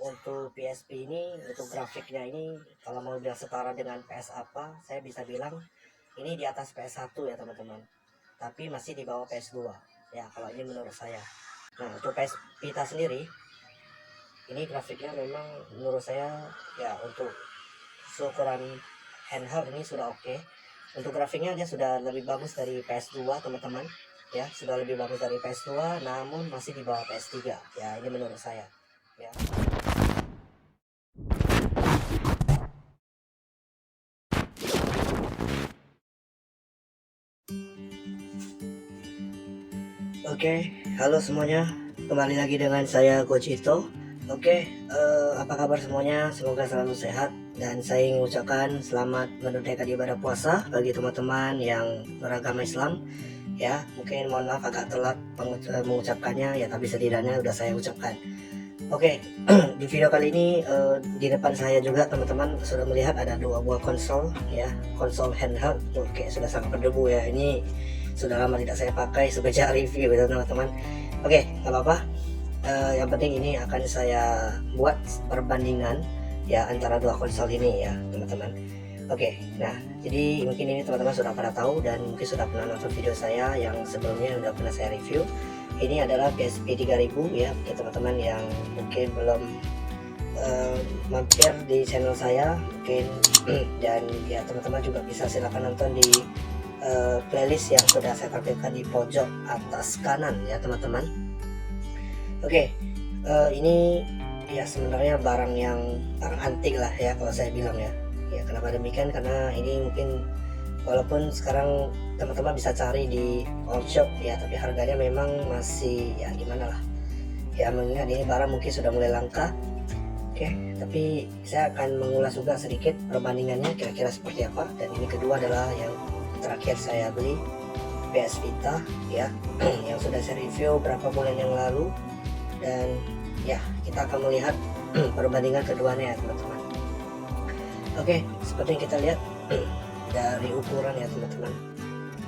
untuk PSP ini, untuk grafiknya ini, kalau mau bilang setara dengan PS apa, saya bisa bilang ini di atas PS1 ya teman-teman, tapi masih di bawah PS2 ya, kalau ini menurut saya. Nah, untuk PS Vita sendiri, ini grafiknya memang menurut saya ya, untuk ukuran handheld ini sudah oke. Untuk grafiknya dia sudah lebih bagus dari PS2 teman-teman ya, sudah lebih bagus dari PS2, namun masih di bawah PS3 ya, ini menurut saya ya. Oke, halo semuanya, kembali lagi dengan saya Coach Ito. Oke, apa kabar semuanya? Semoga selalu sehat, dan saya ingin mengucapkan selamat menunaikan ibadah puasa bagi teman-teman yang beragama Islam. Ya, mungkin mohon maaf agak telat mengucapkannya ya, tapi setidaknya udah saya ucapkan. Oke, di video kali ini di depan saya juga teman-teman sudah melihat ada dua buah konsol ya, konsol handheld. Oke, sudah sangat berdebu ya. Ini sudah lama tidak saya pakai sejak review ya teman-teman. Oke, nggak apa-apa. Yang penting ini akan saya buat perbandingan ya antara dua konsol ini ya teman-teman. Oke, nah jadi mungkin ini teman-teman sudah pada tahu dan mungkin sudah pernah nonton video saya yang sebelumnya, sudah pernah saya review. Ini adalah PSP 3000 ya, bagi teman-teman yang mungkin belum mampir di channel saya mungkin dan ya teman-teman juga bisa silakan nonton di playlist yang sudah saya tampilkan di pojok atas kanan ya teman-teman. Oke, ini ya sebenarnya barang antik lah ya kalau saya bilang ya. Ya kenapa demikian? Karena ini mungkin walaupun sekarang teman-teman bisa cari di all shop ya, tapi harganya memang masih ya gimana lah ya, mengingat ini barang mungkin sudah mulai langka. Oke, tapi saya akan mengulas juga sedikit perbandingannya kira-kira seperti apa. Dan ini kedua adalah yang terakhir saya beli, PS Vita ya yang sudah saya review berapa bulan yang lalu, dan ya kita akan melihat perbandingan keduanya ya teman-teman. Oke, seperti yang kita lihat dari ukuran ya teman-teman.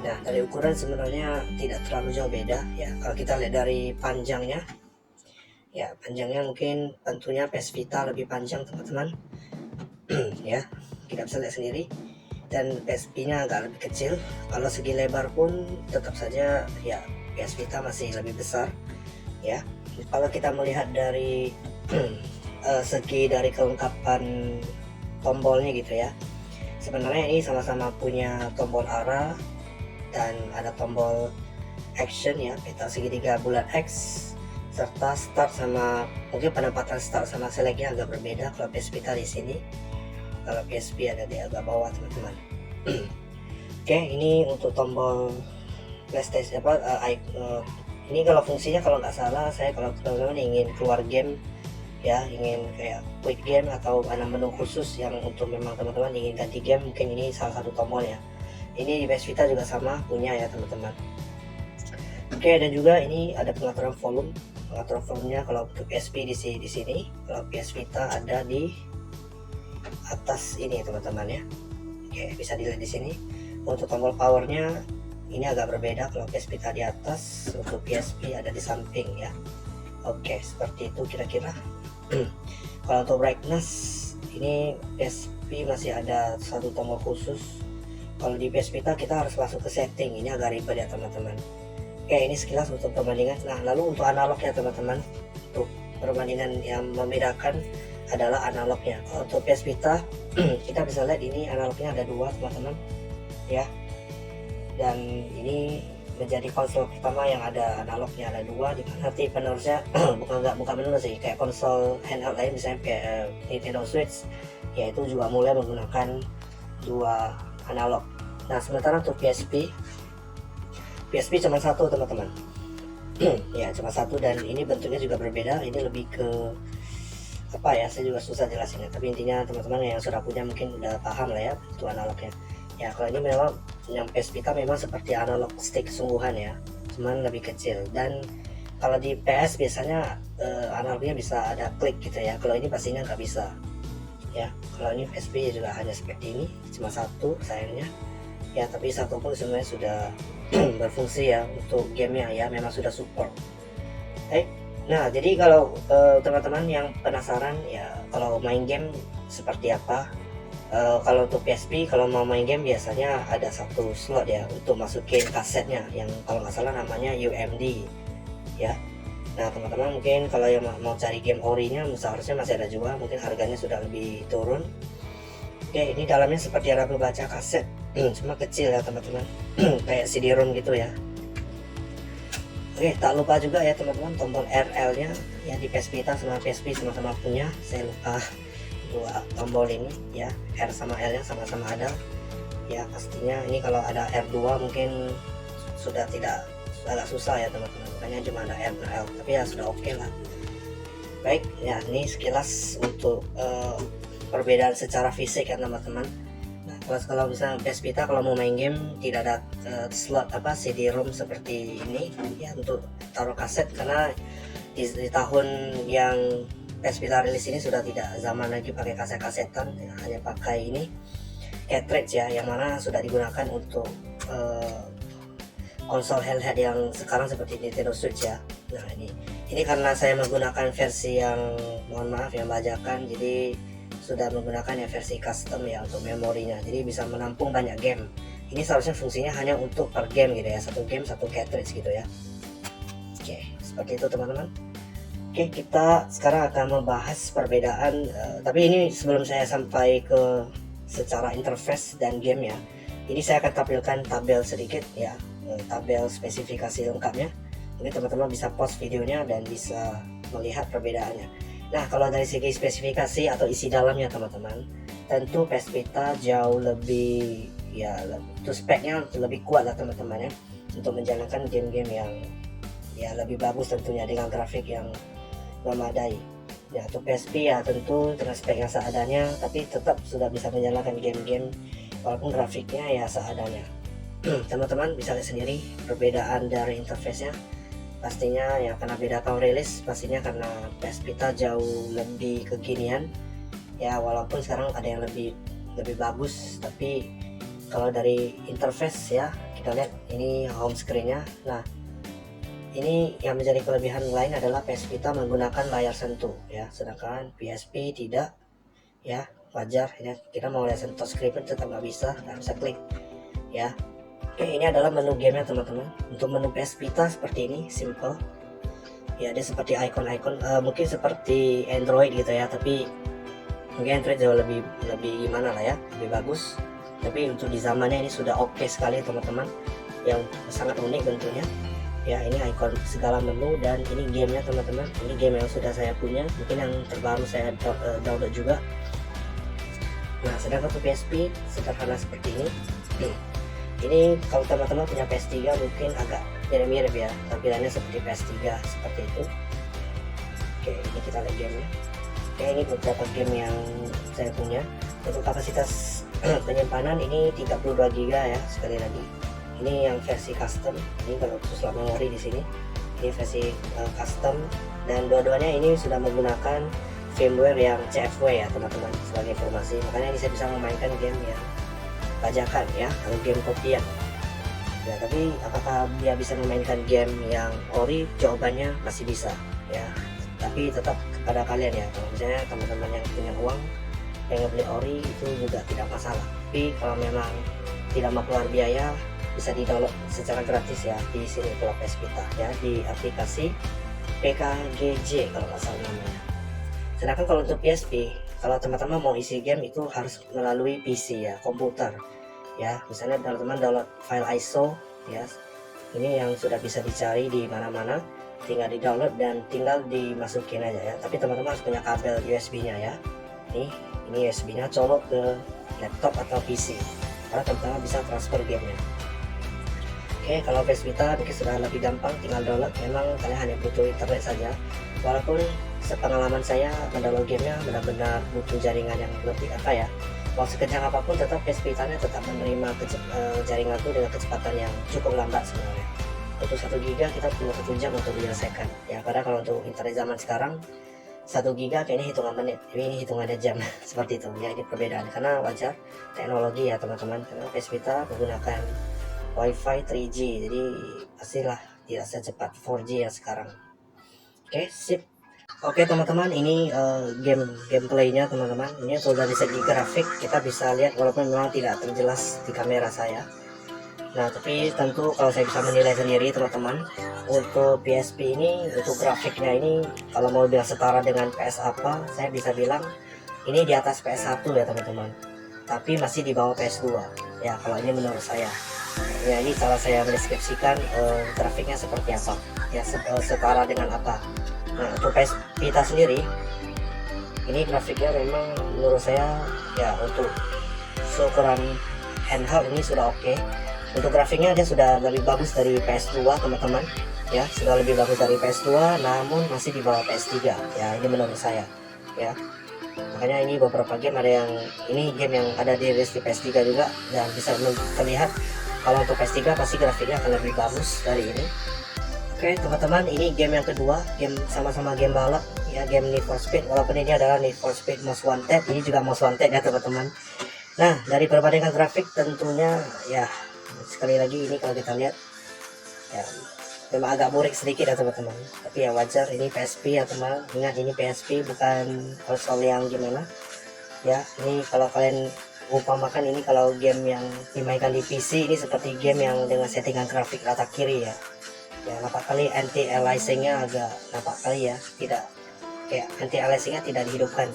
Nah, dari ukuran sebenarnya tidak terlalu jauh beda ya. Kalau kita lihat dari panjangnya, ya panjangnya mungkin tentunya PS Vita lebih panjang teman-teman. Ya, kita bisa lihat sendiri. Dan PSP nya agak lebih kecil. Kalau segi lebar pun tetap saja ya PS Vita masih lebih besar ya. Kalau kita melihat dari segi dari kelengkapan tombolnya gitu ya, sebenarnya ini sama-sama punya tombol arah dan ada tombol action ya, peta segitiga bulat X, serta start sama mungkin penempatan start sama selectnya agak berbeda. Kalau PSP di sini, kalau PSP ada di agak bawah teman-teman. Oke, ini untuk tombol PlayStation ini kalau fungsinya kalau nggak salah saya, kalau teman-teman ingin keluar game ya, ingin kayak quick game atau ada menu khusus yang untuk memang teman-teman ingin ganti game, mungkin ini salah satu tombolnya. Ini di PS Vita juga sama punya ya teman-teman. Oke, dan juga ini ada pengaturan volume. Pengaturan volumenya kalau untuk PSP di sini, kalau PS Vita ada di atas ini teman-teman ya. Oke, bisa dilihat di sini. Untuk tombol powernya ini agak berbeda, kalau PS Vita di atas, untuk PSP ada di samping ya. Oke, seperti itu kira-kira. Kalau untuk brightness, ini PSP masih ada satu tombol khusus. Kalau di PS Vita kita harus masuk ke setting, ini agak ribet ya teman-teman. Oke, ini sekilas untuk perbandingan. Nah, lalu untuk analog ya teman-teman, untuk perbandingan yang membedakan adalah analognya. Kalau untuk PS Vita kita bisa lihat ini analognya ada dua teman-teman ya, dan ini menjadi konsol pertama yang ada analognya ada dua, di mana nanti penerusnya bukan penerus sih, kayak konsol handheld lain misalnya kayak Nintendo Switch ya, itu juga mulai menggunakan dua analog. Nah, sementara untuk PSP cuma satu teman-teman. Ya cuma satu, dan ini bentuknya juga berbeda. Ini lebih ke apa ya, saya juga susah jelasinnya, tapi intinya teman-teman yang sudah punya mungkin udah paham lah ya bentuk analognya. Ya kalau ini memang yang PS Vita memang seperti analog stick sungguhan ya, cuman lebih kecil. Dan kalau di PS biasanya analognya bisa ada klik gitu ya, kalau ini pastinya nggak bisa ya. Kalau ini PSP juga hanya seperti ini, cuma satu sayangnya ya, tapi satu pun sebenarnya sudah berfungsi ya untuk gamenya ya, memang sudah support. Nah, jadi kalau teman-teman yang penasaran ya kalau main game seperti apa, kalau untuk PSP kalau mau main game biasanya ada satu slot ya untuk masukin kasetnya yang kalau nggak salah namanya UMD ya. Nah teman-teman mungkin kalau yang mau cari game orinya seharusnya masih ada juga, mungkin harganya sudah lebih turun. Oke, ini dalamnya seperti ada pembaca kaset, cuma kecil ya teman-teman, kayak CD-ROM gitu ya. Oke, tak lupa juga ya teman-teman tombol RL nya yang di PS Vita sama PSP sama-sama punya. Saya lupa dua tombol ini ya, R sama L nya sama-sama ada ya. Pastinya ini kalau ada R2 mungkin sudah tidak, agak susah ya teman-teman, makanya cuma ada R dan L, tapi ya sudah oke lah. Baik ya, ini sekilas untuk perbedaan secara fisik ya teman-teman. Nah, kalau misalnya PS Vita kalau mau main game tidak ada slot CD-ROM seperti ini ya untuk taruh kaset, karena di tahun yang PS Vita rilis ini sudah tidak zaman lagi pakai kaset-kasetan ya, hanya pakai ini cartridge ya, yang mana sudah digunakan untuk konsol handheld yang sekarang seperti Nintendo Switch ya. Nah ini karena saya menggunakan versi yang mohon maaf yang bajakan, jadi sudah menggunakan ya versi custom ya untuk memorinya, jadi bisa menampung banyak game. Ini seharusnya fungsinya hanya untuk per game gitu ya, satu game satu cartridge gitu ya. Oke, seperti itu teman-teman. Oke, kita sekarang akan membahas perbedaan tapi ini sebelum saya sampai ke secara interface dan game ya, ini saya akan tampilkan tabel sedikit ya, tabel spesifikasi lengkapnya. Ini teman-teman bisa pause videonya dan bisa melihat perbedaannya. Nah, kalau dari segi spesifikasi atau isi dalamnya teman-teman, tentu PS Vita jauh lebih ya, itu speknya lebih kuat lah teman-teman ya, untuk menjalankan game-game yang ya lebih bagus tentunya dengan grafik yang memadai. Ya, untuk PSP ya tentu dengan spek yang seadanya, tapi tetap sudah bisa menjalankan game-game walaupun grafiknya ya seadanya. Teman-teman bisa lihat sendiri perbedaan dari interface-nya. Pastinya ya karena beda tahun rilis, pastinya karena PS Vita jauh lebih kekinian ya, walaupun sekarang ada yang lebih bagus, tapi kalau dari interface ya kita lihat ini home screen-nya. Nah, ini yang menjadi kelebihan lain adalah PS Vita menggunakan layar sentuh ya, sedangkan PSP tidak ya, wajar ya, kita mau lihat sentuh screen tetap nggak bisa klik ya. Oke, ini adalah menu gamenya teman-teman. Untuk menu PS Vita seperti ini, simple ya, dia seperti icon-icon mungkin seperti Android gitu ya, tapi mungkin Android jauh lebih gimana lah ya, lebih bagus. Tapi untuk di zamannya ini sudah oke sekali teman-teman, yang sangat unik bentuknya ya. Ini icon segala menu dan ini gamenya teman-teman. Ini game yang sudah saya punya, mungkin yang terbaru saya download juga. Nah, sedangkan untuk PSP sederhana seperti ini. Ini kalau teman-teman punya PS3 mungkin agak mirip-mirip ya, tampilannya seperti PS3 seperti itu. Oke, ini kita lihat gamenya. Oke, ini beberapa game yang saya punya. Untuk kapasitas penyimpanan ini 32 GB ya, sekali lagi. Ini yang versi custom. Ini kalau khusus memori di sini. Ini versi custom, dan dua-duanya ini sudah menggunakan firmware yang CFW ya teman-teman, sebagai informasi. Makanya ini saya bisa memainkan game yang bajakan ya, atau game kopian ya. Tapi apakah dia bisa memainkan game yang ori? Jawabannya masih bisa ya, tapi tetap kepada kalian ya. Kalau misalnya teman-teman yang punya uang pengen beli ori itu juga tidak masalah, tapi kalau memang tidak mau keluar biaya bisa di-download secara gratis ya di sini kalau PS Vita ya, di aplikasi PKGJ kalau nggak salah namanya. Sedangkan kalau untuk PSP, kalau teman-teman mau isi game itu harus melalui PC ya, komputer ya. Misalnya teman-teman download file ISO ya, ini yang sudah bisa dicari di mana-mana, tinggal di download dan tinggal dimasukin aja ya. Tapi teman-teman harus punya kabel USB nya ya. Ini USB nya colok ke laptop atau PC, karena teman-teman bisa transfer gamenya. Oke, kalau PS Vita mungkin sudah lebih gampang, tinggal download. Memang kalian hanya butuh internet saja, walaupun sepengalaman saya mendownload gamenya benar-benar butuh jaringan yang lebih mau sekencang apapun tetap PS Vita-nya tetap menerima jaringan itu dengan kecepatan yang cukup lambat sebenarnya. Untuk 1 GB kita perlu 1 jam untuk menyelesaikan ya, padahal kalau untuk internet zaman sekarang 1 GB kayaknya hitungan menit, ini hitungannya jam seperti itu ya. Ini perbedaan karena wajar teknologi ya teman-teman, karena PS Vita menggunakan Wi-Fi 3G, jadi pastilah tidak secepat 4G yang sekarang. Oke, sip. Oke teman-teman, ini gameplaynya teman-teman. Ini untuk dari segi grafik kita bisa lihat walaupun memang tidak terjelas di kamera saya. Nah, tapi tentu kalau saya bisa menilai sendiri teman-teman, untuk PSP ini, untuk grafiknya ini, kalau mau bilang setara dengan PS apa, saya bisa bilang ini di atas PS1 ya teman-teman. Tapi masih di bawah PS2. Ya, kalau ini menurut saya. Ya, ini cara saya mendeskripsikan grafiknya seperti apa. Ya, setara dengan apa. Nah, untuk PS Vita sendiri, ini grafiknya memang menurut saya ya untuk seukuran handheld ini sudah oke. Untuk grafiknya dia sudah lebih bagus dari PS2 teman-teman, ya sudah lebih bagus dari PS2, namun masih di bawah PS3 ya, ini menurut saya ya. Makanya ini beberapa game ada yang ini game yang ada di rilis di PS3 juga, dan bisa terlihat kalau untuk PS3 pasti grafiknya akan lebih bagus dari ini. Oke teman-teman, ini game yang kedua, game sama-sama game balap ya, game Need for Speed, walaupun ini adalah Need for Speed Most Wanted, ini juga Most Wanted ya teman-teman. Nah, dari perbandingan grafik tentunya ya sekali lagi ini kalau kita lihat ya memang agak burik sedikit ya teman-teman, tapi ya wajar, ini PSP ya teman, ingat ini PSP bukan konsol yang gimana ya. Ini kalau kalian umpamakan ini kalau game yang dimainkan di PC, ini seperti game yang dengan settingan grafik rata kiri ya. Ya nampak kali anti aliasingnya agak nampak kali ya, tidak kayak anti aliasingnya tidak dihidupkan,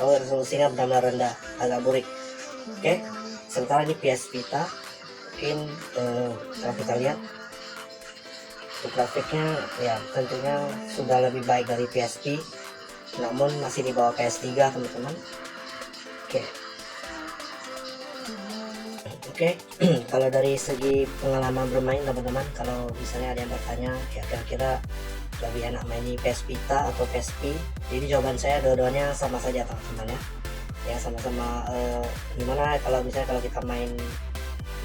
kalau resolusinya benar-benar rendah, agak burik. Oke, sementara ini PS Vita mungkin kalau kita lihat untuk grafiknya ya tentunya sudah lebih baik dari PSP, namun masih di bawah PS3 teman-teman. Oke, kalau dari segi pengalaman bermain teman-teman, kalau misalnya ada yang bertanya ya kira-kira lebih enak main di PS Vita atau PSP, jadi jawaban saya dua-duanya sama saja teman-teman ya. Ya sama-sama gimana kalau misalnya kalau kita main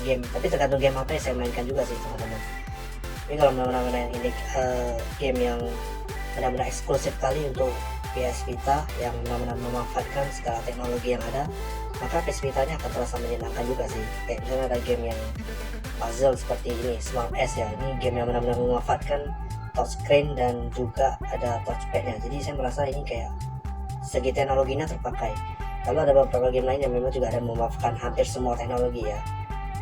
game, tapi tergantung game apa yang saya mainkan juga sih teman-teman. Tapi kalau benar-benar ini game yang benar-benar eksklusif kali untuk PS Vita yang benar-benar memanfaatkan segala teknologi yang ada, maka PS Vita-nya akan terasa menyenangkan juga sih. Kayak misalnya ada game yang puzzle seperti ini, Smart S ya, ini game yang benar-benar memanfaatkan touchscreen dan juga ada touchpad-nya, jadi saya merasa ini kayak segi teknologinya terpakai. Lalu ada beberapa game lain yang memang juga ada memanfaatkan hampir semua teknologi ya.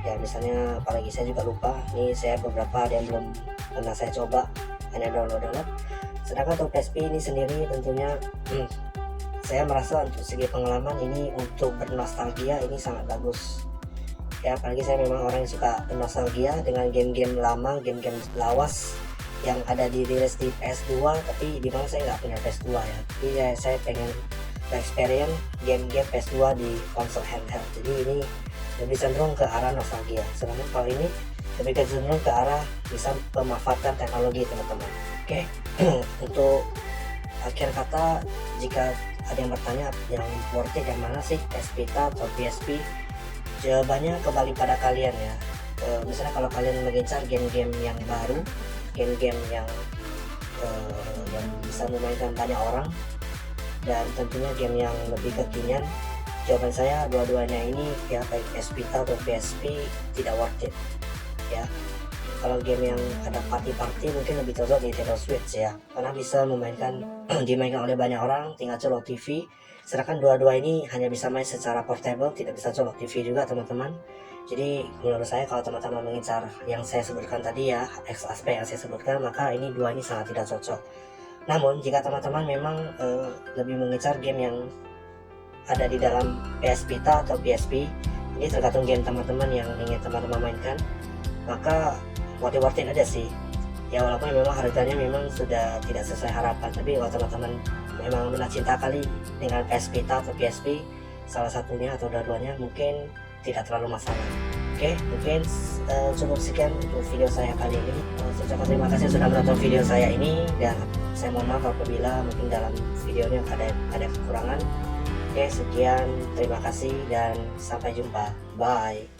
Ya misalnya apalagi saya juga lupa, ini saya beberapa ada yang belum pernah saya coba, hanya download. Sedangkan untuk PSP ini sendiri tentunya saya merasa untuk segi pengalaman ini untuk bernostalgia ini sangat bagus ya, apalagi saya memang orang yang suka bernostalgia dengan game-game lama, game-game lawas yang ada di rilis di PS2, tapi di mana saya nggak punya PS2 ya, jadi saya pengen experience game-game PS2 di konsol handheld, jadi ini lebih cenderung ke arah nostalgia. Sedangkan kalau ini lebih cenderung ke arah bisa memanfaatkan teknologi teman-teman. Oke, untuk akhir kata, jika ada yang bertanya yang worth it yang mana sih, PS Vita atau PSP, jawabannya kembali pada kalian ya. Misalnya kalau kalian mengincar game-game yang baru, game-game yang bisa memainkan banyak orang, dan tentunya game yang lebih kekinian, jawaban saya dua-duanya ini ya, baik PS Vita atau PSP tidak worth it ya. Kalau game yang ada party-party mungkin lebih cocok di Nintendo Switch ya, karena bisa dimainkan oleh banyak orang, tinggal colok TV. Sedangkan dua-dua ini hanya bisa main secara portable, tidak bisa colok TV juga teman-teman. Jadi menurut saya kalau teman-teman mengincar yang saya sebutkan tadi ya, aspek yang saya sebutkan, maka ini dua ini sangat tidak cocok. Namun jika teman-teman memang lebih mengincar game yang ada di dalam PS Vita atau PSP, ini tergantung game teman-teman yang ingin teman-teman mainkan, maka worth it aja sih ya, walaupun memang harganya memang sudah tidak sesuai harapan, tapi kalau teman-teman memang benar cinta kali dengan PS Vita atau PSP, salah satunya atau dua-duanya, mungkin tidak terlalu masalah. Oke, mungkin cukup sekian untuk video saya kali ini. Saya ucapkan terima kasih sudah menonton video saya ini, dan saya mohon maaf apabila mungkin dalam videonya ada kekurangan. Oke, sekian, terima kasih dan sampai jumpa, bye.